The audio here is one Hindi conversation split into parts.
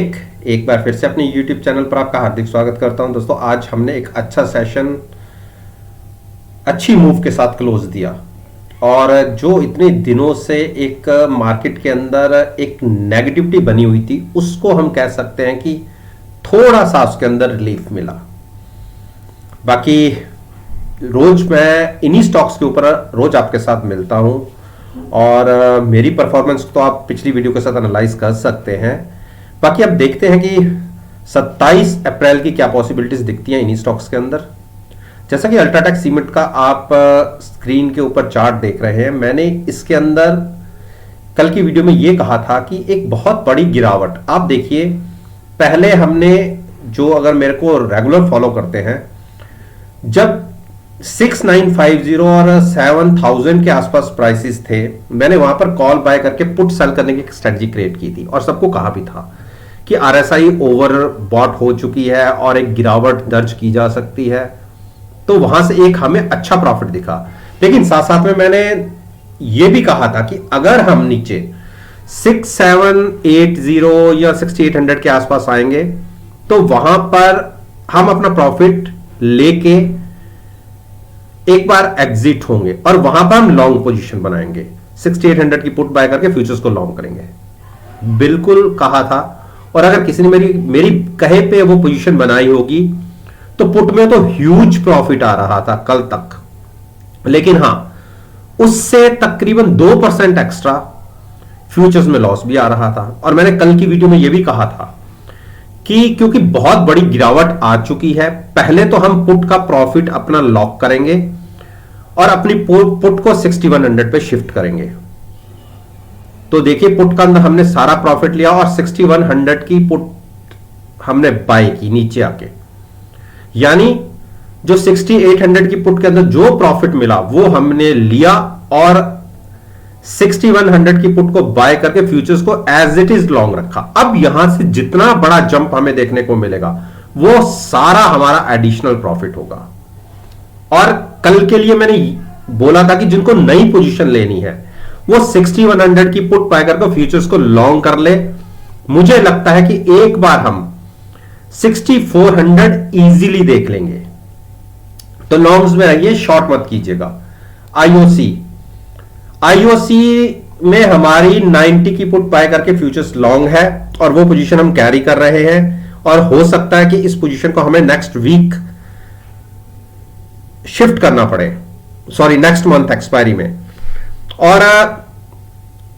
एक बार फिर से अपने YouTube चैनल पर आपका हार्दिक स्वागत करता हूं। दोस्तों, आज हमने एक अच्छा सेशन अच्छी मूव के साथ क्लोज दिया और जो इतने दिनों से एक मार्केट के अंदर एक नेगेटिविटी बनी हुई थी उसको हम कह सकते हैं कि थोड़ा सा उसके अंदर रिलीफ मिला। बाकी रोज मैं इन्हीं स्टॉक्स के ऊपर रोज आपके साथ मिलता हूं और मेरी परफॉर्मेंस तो आप पिछली वीडियो के साथ एनालाइज कर सकते हैं। बाकी अब देखते हैं कि 27 अप्रैल की क्या पॉसिबिलिटीज दिखती हैं इन्हीं स्टॉक्स के अंदर। जैसा कि अल्ट्राटेक सीमेंट का आप स्क्रीन के ऊपर चार्ट देख रहे हैं, मैंने इसके अंदर कल की वीडियो में यह कहा था कि एक बहुत बड़ी गिरावट आप देखिए। पहले हमने जो अगर मेरे को रेगुलर फॉलो करते हैं, जब 6950 और 7000 के आसपास प्राइसेस थे, मैंने वहां पर कॉल बाय करके पुट सेल करने की स्ट्रेटजी क्रिएट की थी और सबको कहा भी था कि आरएसआई ओवर बॉट हो चुकी है और एक गिरावट दर्ज की जा सकती है। तो वहां से एक हमें अच्छा प्रॉफिट दिखा, लेकिन साथ साथ में मैंने यह भी कहा था कि अगर हम नीचे 6780 या 6800 के आसपास आएंगे तो वहां पर हम अपना प्रॉफिट लेके एक बार एग्जिट होंगे और वहां पर हम लॉन्ग पोजीशन बनाएंगे। 6800 की पुट बाय करके फ्यूचर्स को लॉन्ग करेंगे, बिल्कुल कहा था। और अगर किसी ने मेरी कहे पे वो पोजीशन बनाई होगी तो पुट में तो ह्यूज प्रॉफिट आ रहा था कल तक, लेकिन हां उससे तकरीबन 2% एक्स्ट्रा फ्यूचर्स में लॉस भी आ रहा था। और मैंने कल की वीडियो में यह भी कहा था कि क्योंकि बहुत बड़ी गिरावट आ चुकी है, पहले तो हम पुट का प्रॉफिट अपना लॉक करेंगे और अपनी पुट को 6100 पे शिफ्ट करेंगे। तो देखिए, पुट का अंदर हमने सारा प्रॉफिट लिया और 6100 की पुट हमने बाय की नीचे आके, यानी जो 6800 की पुट के अंदर जो प्रॉफिट मिला वो हमने लिया और 6100 की पुट को बाय करके फ्यूचर्स को एज इट इज लॉन्ग रखा। अब यहां से जितना बड़ा जंप हमें देखने को मिलेगा वो सारा हमारा एडिशनल प्रॉफिट होगा। और कल के लिए मैंने बोला था कि जिनको नई पोजीशन लेनी है वो 6100 की पुट बाय करके फ्यूचर्स को लॉन्ग कर ले। मुझे लगता है कि एक बार हम 6400 इजीली देख लेंगे, तो नॉर्म्स में रहिए, शॉर्ट मत कीजिएगा। आईओसी में हमारी 90 की पुट बाय करके फ्यूचर्स लॉन्ग है और वो पोजीशन हम कैरी कर रहे हैं और हो सकता है कि इस पोजीशन को हमें नेक्स्ट वीक शिफ्ट करना पड़े, सॉरी नेक्स्ट मंथ एक्सपायरी में। और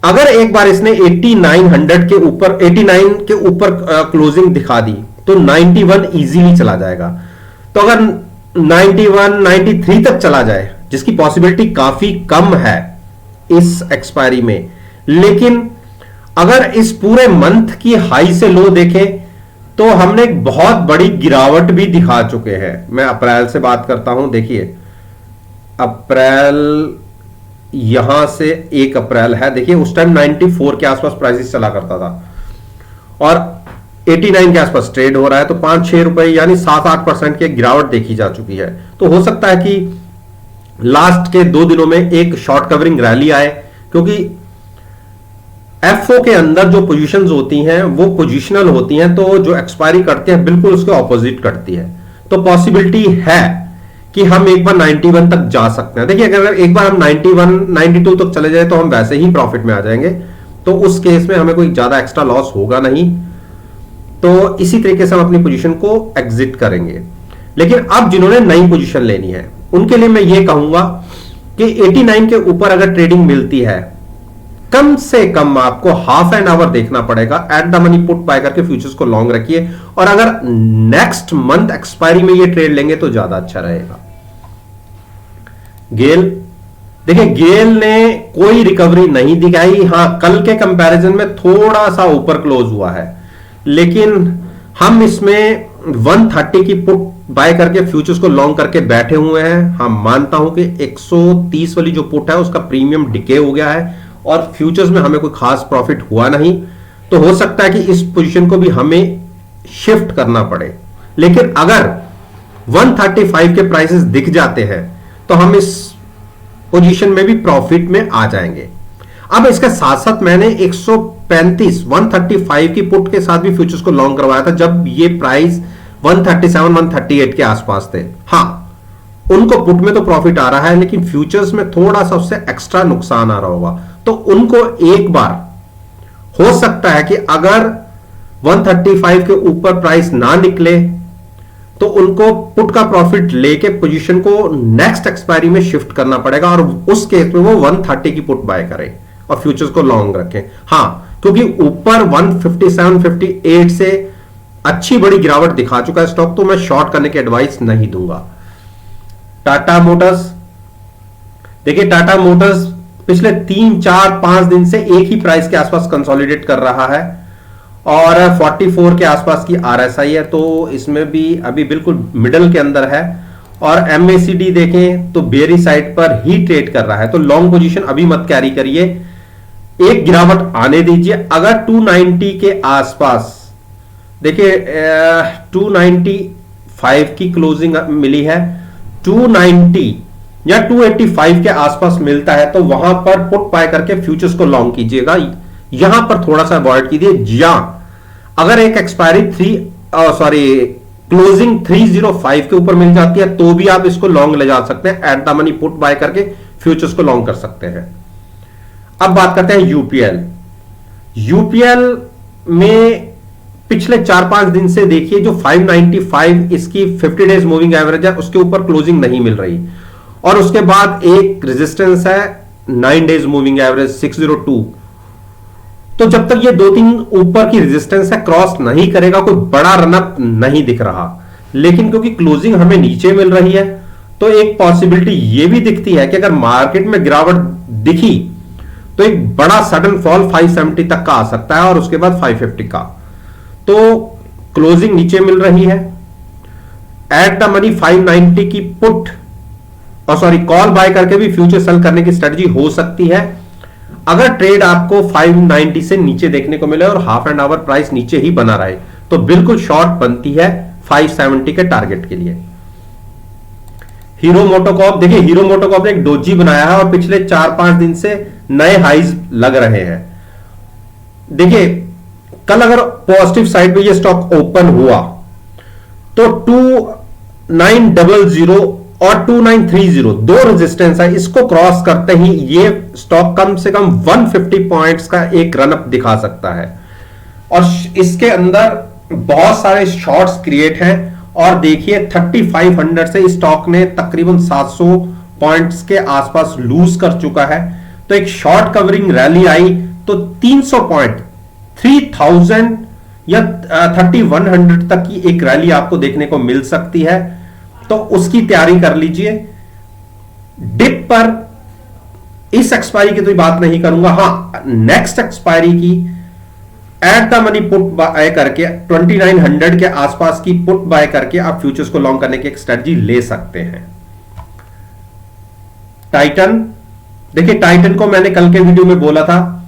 अगर एक बार इसने 8900 के ऊपर 89 के ऊपर क्लोजिंग दिखा दी तो 91 इजीली चला जाएगा। तो अगर 91 93 तक चला जाए, जिसकी पॉसिबिलिटी काफी कम है इस एक्सपायरी में, लेकिन अगर इस पूरे मंथ की हाई से लो देखें तो हमने एक बहुत बड़ी गिरावट भी दिखा चुके हैं। मैं अप्रैल से बात करता हूं, देखिए अप्रैल, यहां से 1 अप्रैल है, देखिए उस टाइम 94 के आसपास प्राइसेस चला करता था और 89 के आसपास ट्रेड हो रहा है, तो 5-6 रुपए यानी 7-8% की गिरावट देखी जा चुकी है। तो हो सकता है कि लास्ट के 2 दिनों में एक शॉर्ट कवरिंग रैली आए, क्योंकि एफओ के अंदर जो पोजीशंस होती हैं वो पोजिशनल होती हैं, तो जो एक्सपायरी करते हैं बिल्कुल उसके ऑपोजिट करती है। तो पॉसिबिलिटी है कि हम एक बार 91 तक जा सकते हैं। देखिए, अगर एक बार हम 91 92 तक चले जाए तो हम वैसे ही प्रॉफिट में आ जाएंगे, तो उस केस में हमें कोई ज्यादा एक्स्ट्रा लॉस होगा नहीं। तो इसी तरीके से हम अपनी पोजीशन को एग्जिट करेंगे। लेकिन अब जिन्होंने नई पोजीशन लेनी है उनके लिए मैं ये कहूंगा कि 89 के ऊपर अगर ट्रेडिंग मिलती है, कम से कम आपको हाफ एन आवर देखना पड़ेगा, eight the money put buy करके फ्यूचर्स को लॉन्ग रखिए। और अगर नेक्स्ट मंथ एक्सपायरी में ये ट्रेड लेंगे तो ज्यादा अच्छा रहेगा। गेल, देखिए गेल ने कोई रिकवरी नहीं दिखाई। हां, कल के कंपैरिजन में थोड़ा सा ऊपर क्लोज हुआ है, लेकिन हम इसमें 130 की पुट बाय करके फ्यूचर्स को लॉन्ग करके बैठे हुए हैं। हम मानता हूं कि 130 वाली जो पुट है उसका प्रीमियम डिके हो गया है और फ्यूचर्स में हमें कोई खास प्रॉफिट हुआ नहीं, तो हो सकता है कि इस पोजीशन को भी हमें शिफ्ट करना पड़े। लेकिन अगर 135 के प्राइसेस दिख जाते हैं तो हम इस पोजीशन में भी प्रॉफिट में आ जाएंगे। अब इसके साथ साथ मैंने 135 की पुट के साथ भी फ्यूचर्स को लॉन्ग करवाया था जब ये प्राइस 137 138 के आसपास थे। हाँ, उनको पुट में तो प्रॉफिट आ रहा है लेकिन फ्यूचर्स में थोड़ा सा उससे एक्स्ट्रा नुकसान आ रहा होगा, तो उनको एक बार हो सकता है कि अगर 135 के ऊपर प्राइस ना निकले तो उनको पुट का प्रॉफिट लेके पोजीशन को नेक्स्ट एक्सपायरी में शिफ्ट करना पड़ेगा और उस केस में वो 130 की पुट बाय करें और फ्यूचर्स को लॉन्ग रखें। हां, क्योंकि ऊपर 157 58 से अच्छी बड़ी गिरावट दिखा चुका है स्टॉक, तो मैं शॉर्ट करने की एडवाइस नहीं दूंगा। टाटा मोटर्स, देखिए टाटा मोटर्स पिछले 3 4 5 दिन से एक ही प्राइस के आसपास कंसोलिडेट कर रहा है और 44 के आसपास की आरएसआई है, तो इसमें भी अभी बिल्कुल मिडल के अंदर है। और एमएसीडी देखें तो बेरी साइड पर ही ट्रेड कर रहा है, तो लॉन्ग पोजीशन अभी मत कैरी करिए, एक गिरावट आने दीजिए। अगर 290 के आसपास, देखिए 295 की क्लोजिंग मिली है, 290 या 285 के आसपास मिलता है तो वहां पर पुट बाय करके फ्यूचर्स को लॉन्ग कीजिएगा, यहां पर थोड़ा सा अवॉइड कीजिए। या अगर एक एक्सपायरी क्लोजिंग 305 के ऊपर मिल जाती है तो भी आप इसको लॉन्ग ले जा सकते हैं, eight the money put buy करके फ्यूचर्स को लॉन्ग कर सकते हैं। अब बात करते हैं यूपीएल। यूपीएल में पिछले 4-5 दिन से देखिए जो 595 इसकी 50 डेज मूविंग एवरेज है उसके ऊपर क्लोजिंग नहीं मिल रही, और उसके बाद एक रेजिस्टेंस है 9 डेज मूविंग एवरेज 602। तो जब तक ये 2-3 ऊपर की रेजिस्टेंस है क्रॉस नहीं करेगा, कोई बड़ा रनअप नहीं दिख रहा। लेकिन क्योंकि क्लोजिंग हमें नीचे मिल रही है तो एक पॉसिबिलिटी ये भी दिखती है कि अगर मार्केट में गिरावट दिखी तो एक बड़ा सडन फॉल 570 तक का आ सकता है और उसके बाद 550 का। तो क्लोजिंग नीचे मिल रही है, एट द मनी 590 की पुट और कॉल बाय करके भी फ्यूचर सेल करने की स्ट्रेटजी हो सकती है अगर ट्रेड आपको 590 से नीचे देखने को मिले और हाफ एंड आवर प्राइस नीचे ही बना रहे, तो बिल्कुल शॉर्ट बनती है 570 के टारगेट के लिए। हीरो मोटोकॉर्प, देखिए हीरो मोटोकॉर्प ने एक डोजी बनाया है और पिछले 4-5 दिन से नए हाइज लग रहे हैं। देखिए कल अगर पॉजिटिव साइड पे ये स्टॉक ओपन हुआ तो 2900 और 2930 दो रेजिस्टेंस है, इसको क्रॉस करते ही ये स्टॉक कम से कम 150 पॉइंट्स का एक रनअप दिखा सकता है और इसके अंदर बहुत सारे शॉर्ट्स क्रिएट हैं। और देखिए 3500 से स्टॉक ने तकरीबन 700 पॉइंट्स के आसपास लूज कर चुका है, तो एक शॉर्ट कवरिंग रैली आई तो 300 पॉइंट 3000 या 3100 तक की एक रैली आपको देखने को मिल सकती है, तो उसकी तैयारी कर लीजिए। डिप पर इस एक्सपायरी की तो बात नहीं करूंगा, हां नेक्स्ट एक्सपायरी की eight the money put buy करके 2900 के आसपास की पुट बाय करके आप फ्यूचर्स को लॉन्ग करने की एक स्ट्रेटजी ले सकते हैं। टाइटन, देखिए टाइटन को मैंने कल के वीडियो में बोला था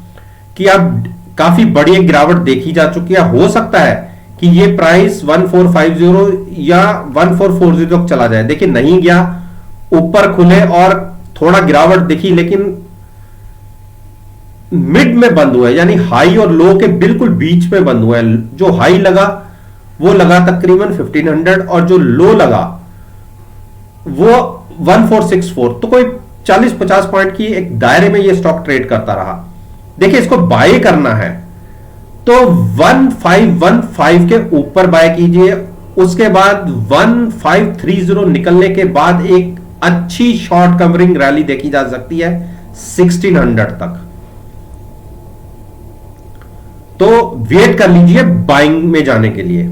कि अब काफी बड़ी एक गिरावट देखी जा चुकी है, हो सकता है कि ये प्राइस 1450 या 1440 तक चला जाए। देखिए नहीं गया, ऊपर खुले और थोड़ा गिरावट दिखी लेकिन मिड में बंद हुआ है, यानी हाई और लो के बिल्कुल बीच में बंद हुआ है। जो हाई लगा वो लगा तकरीबन 1500 और जो लो लगा वो 1464, तो कोई 40-50 पॉइंट की एक दायरे में ये स्टॉक ट्रेड करता रहा। देखिए इसको बाय करना है तो 1515 के ऊपर बाय कीजिए, उसके बाद 1530 निकलने के बाद एक अच्छी शॉर्ट कवरिंग रैली देखी जा सकती है 1600 तक, तो वेट कर लीजिए बाइंग में जाने के लिए।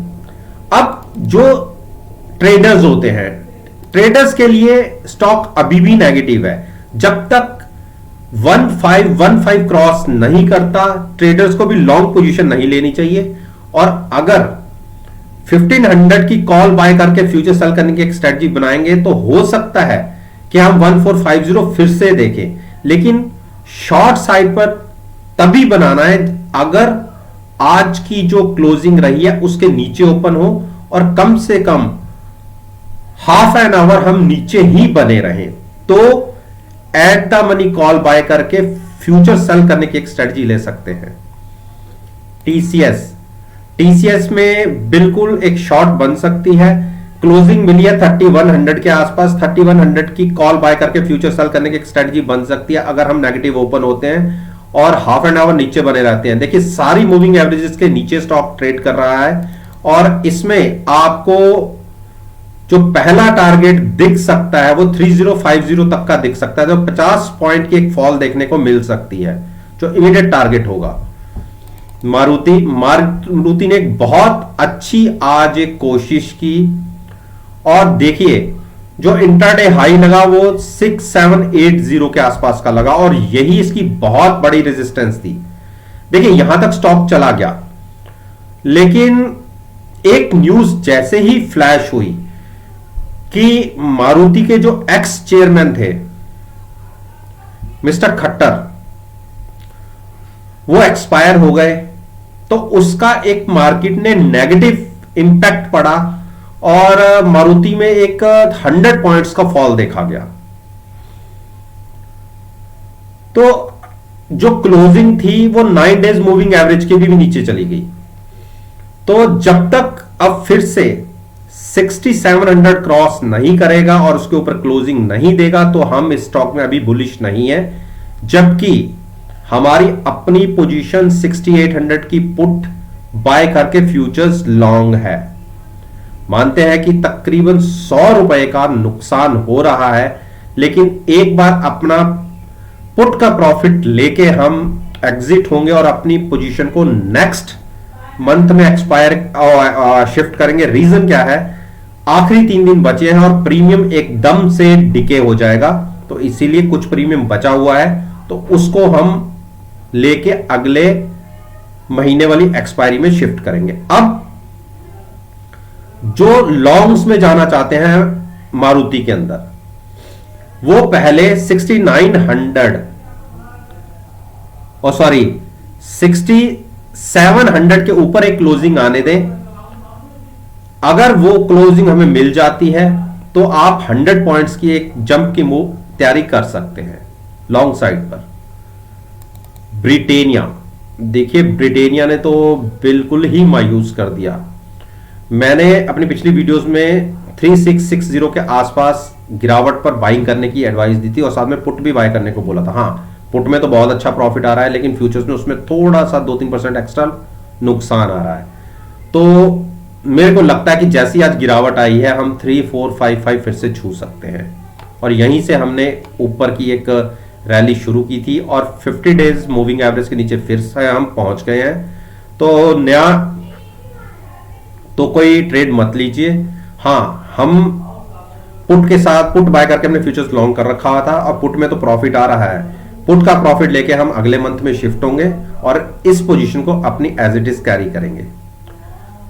अब जो ट्रेडर्स होते हैं, ट्रेडर्स के लिए स्टॉक अभी भी नेगेटिव है, जब तक 1515 क्रॉस नहीं करता ट्रेडर्स को भी लॉन्ग पोजीशन नहीं लेनी चाहिए। और अगर 1500 की कॉल बाय करके फ्यूचर सेल करने की एक स्ट्रेटजी बनाएंगे तो हो सकता है कि हम 1450 फिर से देखें, लेकिन शॉर्ट साइड पर तभी बनाना है अगर आज की जो क्लोजिंग रही है उसके नीचे ओपन हो और कम से कम हाफ एन आवर हम नीचे ही बने रहें, तो at the money call buy करके फ्यूचर सेल करने की एक स्ट्रेटजी ले सकते हैं। टीसीएस में बिल्कुल एक शॉर्ट बन सकती है। क्लोजिंग मिली है 3100 के आसपास, 3100 की कॉल बाय करके फ्यूचर सेल करने की एक स्ट्रेटजी बन सकती है अगर हम नेगेटिव ओपन होते हैं और हाफ एन आवर नीचे बने रहते हैं। देखिए सारी मूविंग एवरेजेस के नीचे स्टॉक ट्रेड कर रहा है और इसमें आपको जो पहला टारगेट दिख सकता है वो 3050 तक का दिख सकता है, तो 50 पॉइंट की एक फॉल देखने को मिल सकती है जो इमीडिएट टारगेट होगा। मारुति ने एक बहुत अच्छी आज एक कोशिश की और देखिए जो इंट्राडे हाई लगा वो 6780 के आसपास का लगा और यही इसकी बहुत बड़ी रेजिस्टेंस थी। देखिए यहां तक स्टॉक चला गया, लेकिन एक न्यूज जैसे ही फ्लैश हुई कि मारुति के जो एक्स चेयरमैन थे मिस्टर खट्टर वो एक्सपायर हो गए, तो उसका एक मार्केट ने नेगेटिव इंपैक्ट पड़ा और मारुति में एक 100 पॉइंट्स का फॉल देखा गया। तो जो क्लोजिंग थी वो 9 डेज मूविंग एवरेज के भी नीचे चली गई। तो जब तक अब फिर से 6700 क्रॉस नहीं करेगा और उसके ऊपर क्लोजिंग नहीं देगा तो हम इस स्टॉक में अभी बुलिश नहीं है, जबकि हमारी अपनी पोजीशन 6800 की पुट बाय करके फ्यूचर्स लॉन्ग है। मानते हैं कि तकरीबन 100 रुपए का नुकसान हो रहा है, लेकिन एक बार अपना पुट का प्रॉफिट लेके हम एग्जिट होंगे और अपनी पोजीशन को नेक्स्ट मंथ में एक्सपायर शिफ्ट करेंगे। रीजन क्या है, आखिरी 3 दिन बचे हैं और प्रीमियम एकदम से डिके हो जाएगा, तो इसीलिए कुछ प्रीमियम बचा हुआ है तो उसको हम लेके अगले महीने वाली एक्सपायरी में शिफ्ट करेंगे। अब जो लॉन्ग्स में जाना चाहते हैं मारुति के अंदर वो पहले 6700 के ऊपर एक क्लोजिंग आने दें। अगर वो क्लोजिंग हमें मिल जाती है तो आप 100 पॉइंट्स की एक जंप की मूव तैयारी कर सकते हैं लॉन्ग साइड पर। ब्रिटेनिया, देखिए ब्रिटेनिया ने तो बिल्कुल ही मायूस कर दिया। मैंने अपनी पिछली वीडियोस में 3660 के आसपास गिरावट पर बाइंग करने की एडवाइस दी थी और साथ में पुट भी बाय करने को बोला था। हाँ, पुट में तो बहुत अच्छा प्रॉफिट आ रहा है, लेकिन फ्यूचर्स में उसमें थोड़ा सा 2-3% एक्स्ट्रा नुकसान आ रहा है। तो मेरे को लगता है कि जैसी आज गिरावट आई है हम 3455 फिर से छू सकते हैं और यहीं से हमने ऊपर की एक रैली शुरू की थी और 50 डेज मूविंग एवरेज के नीचे फिर से हम पहुंच गए हैं। तो नया तो कोई ट्रेड मत लीजिए। हाँ, हम पुट के साथ पुट बाय करके हमने फ्यूचर्स लॉन्ग कर रखा था और पुट में तो प्रॉफिट आ रहा है। पुट का प्रॉफिट लेके हम अगले मंथ में शिफ्ट होंगे और इस पोजीशन को अपनी एज इट इज कैरी करेंगे।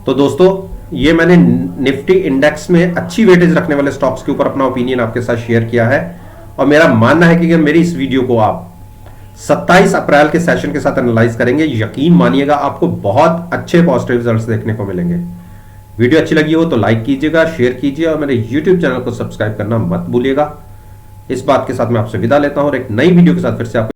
तो दोस्तों, ये मैंने निफ्टी इंडेक्स में अच्छी वेटेज रखने वाले स्टॉक्स के ऊपर अपना ओपिनियन आपके साथ शेयर किया है और मेरा मानना है कि अगर मेरी इस वीडियो को आप 27 अप्रैल के सेशन के साथ एनालाइज करेंगे, यकीन मानिएगा आपको बहुत अच्छे पॉजिटिव रिजल्ट्स देखने को मिलेंगे। वीडियो अच्छी लगी हो तो लाइक कीजिएगा, शेयर कीजिए और मेरे यूट्यूब चैनल को सब्सक्राइब करना मत भूलिएगा। इस बात के साथ मैं आपसे विदा लेता हूं और एक नई वीडियो के साथ फिर से आपको